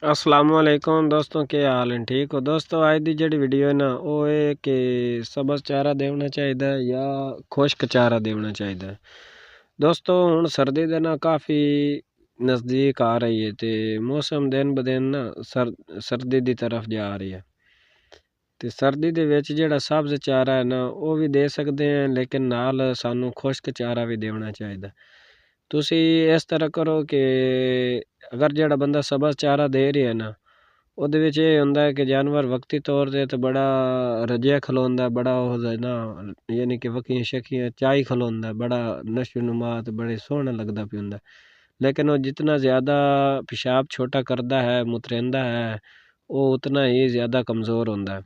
असलामुअलैकुम दोस्तों, क्या हाल है? ठीक हो दोस्तों? आज की जी वीडियो है ना वो है कि सब्ज़ चारा देना चाहिए या खुश्क चारा देना चाहिए। दोस्तों हुण सर्दी दे ना काफ़ी नज़दीक आ रही है तो मौसम दिन ब दिन ना सर्दी की तरफ जा रही है। तो सर्दी दे विच जिहड़ा सब्ज़ चारा है ना वो भी दे सकते हैं, लेकिन नाल सानू खुश्क चारा भी देना चाहिए। तुसी इस तरह करो कि अगर जिहड़ा बंदा सब्ज़ चारा दे रही है ना ਉਹਦੇ ਵਿੱਚ ਇਹ ਹੁੰਦਾ ਹੈ ਕਿ ਜਾਨਵਰ ਵਕਤੀ ਤੌਰ ਤੇ ਬੜਾ ਰਜਿਆ ਖਲੋਂਦਾ, ਬੜਾ ਉਹ ਨਾ ਯਾਨੀ ਕਿ ਵਕੀਆਂ ਸ਼ਕੀਆਂ ਚਾਈ ਖਲੋਂਦਾ, ਬੜਾ ਨਸ਼ੋ ਨੁਮਾ ਤੇ ਬੜੇ ਸੋਹਣਾ ਲੱਗਦਾ ਪਿਆ। लेकिन वो जितना ज़्यादा पेशाब छोटा करता है, मुतरेंदा है, वो उतना ही ज़्यादा कमज़ोर होता है।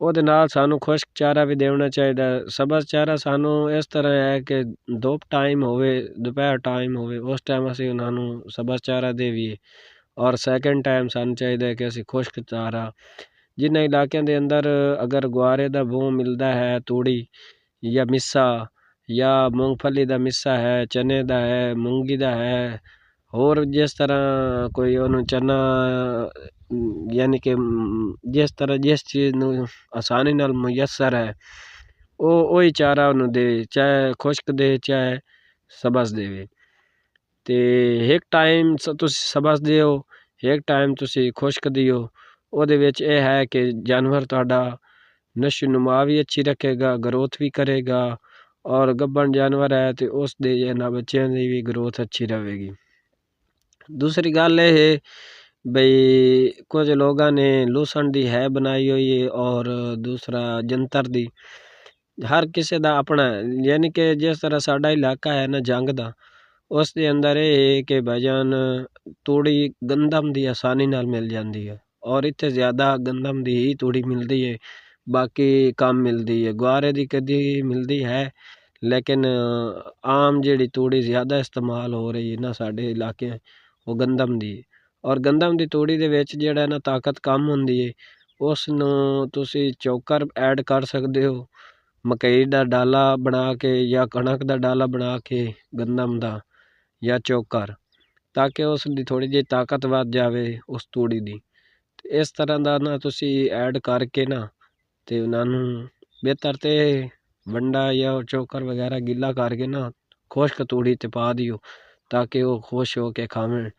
ਉਹਦੇ ਨਾਲ ਸਾਨੂੰ ਖੁਸ਼ਕ ਚਾਰਾ ਵੀ ਦੇਣਾ ਚਾਹੀਦਾ। ਸਬਜ਼ ਚਾਰਾ ਸਾਨੂੰ ਇਸ ਤਰ੍ਹਾਂ ਹੈ ਕਿ ਧੁੱਪ ਟਾਈਮ ਹੋਵੇ, ਦੁਪਹਿਰ ਟਾਈਮ ਹੋਵੇ, ਉਸ ਟਾਈਮ ਅਸੀਂ ਉਹਨਾਂ ਨੂੰ ਸਬਜ਼ ਚਾਰਾ ਦੇਵੀਏ। ਔਰ ਸੈਕਿੰਡ ਟਾਈਮ ਸਾਨੂੰ ਚਾਹੀਦਾ ਹੈ ਕਿ ਅਸੀਂ ਖੁਸ਼ਕ ਚਾਰਾ ਜਿਨ੍ਹਾਂ ਇਲਾਕਿਆਂ ਦੇ ਅੰਦਰ ਅਗਰ ਗੁਆਰੇ ਦਾ ਬੂੰ ਮਿਲਦਾ ਹੈ, ਤੂੜੀ ਜਾਂ ਮਿੱਸਾ ਜਾਂ ਮੂੰਗਫਲੀ ਦਾ ਮਿੱਸਾ ਹੈ, ਚਨੇ ਦਾ ਹੈ, ਮੂੰਗੀ ਦਾ ਹੈ, ਹੋਰ ਜਿਸ ਤਰ੍ਹਾਂ ਕੋਈ ਉਹਨੂੰ ਚਨਾ ਯਾਨੀ ਕਿ ਜਿਸ ਤਰ੍ਹਾਂ ਜਿਸ ਚੀਜ਼ ਨੂੰ ਆਸਾਨੀ ਨਾਲ ਮੁਯੱਸਰ ਹੈ ਉਹੀ ਚਾਰਾ ਉਹਨੂੰ ਦੇ, ਚਾਹੇ ਖੁਸ਼ਕ ਦੇ ਚਾਹੇ ਸਬਜ਼ ਦੇਵੇ। ਤੇ ਇੱਕ ਟਾਈਮ ਤੁਸੀਂ ਸਬਜ਼ ਦਿਓ, ਇੱਕ ਟਾਈਮ ਤੁਸੀਂ ਖੁਸ਼ਕ ਦਿਓ। ਉਹਦੇ ਵਿੱਚ ਇਹ ਹੈ ਕਿ ਜਾਨਵਰ ਤੁਹਾਡਾ ਨਸ਼ੋ ਨੁਮਾ ਵੀ ਅੱਛੀ ਰੱਖੇਗਾ, ਗਰੋਥ ਵੀ ਕਰੇਗਾ, ਔਰ ਗੱਭਣ ਜਾਨਵਰ ਹੈ ਤੇ ਉਸ ਦੇ ਇਹਨਾਂ ਬੱਚਿਆਂ ਦੀ ਵੀ ਗਰੋਥ ਅੱਛੀ ਰਹੇਗੀ। दूसरी गल ये है बई कुछ लोगों ने लूसन दी है बनाई हुई है और दूसरा जंतर दी, हर किसी का अपना, यानी कि जिस तरह साडा इलाका है ना जंग दा, उस दे अंदर ये है कि भाईजान तूड़ी गंदम दी आसानी नाल मिल जाती है और इत्थे ज़्यादा गंदम दी ही तूड़ी मिलती है, बाकी कम मिलती है। गुआरे दी कदी मिलती है, लेकिन आम जिहड़ी तूड़ी ज़्यादा इस्तेमाल हो रही है ना साडे इलाके वो गंदम दी। और गंदम दी तूड़ी दे विच जिहड़ा ना ताकत कम हुंदी है, उस नूं तुसी चोकर ऐड कर सकदे हो, मकई दा डाला बना के या कणक दा डाला बना के गंदम दा या चोकर, ताकि उस दी थोड़ी जी ताकत वध जावे उस तूड़ी दी। इस तरह दा ना तुसी ऐड करके ना ते उन्हां नूं बेहतर ते वंडा या चोकर वगैरह गिला करके ना खुश्क तूड़ी ते पा दियो, ताकि वो खुश हो के खावें।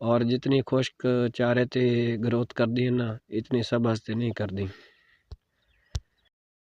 और जितनी खुश्क चारे ते ग्रोथ करदी है ना, इतनी सब्ज़ ते नहीं करदी।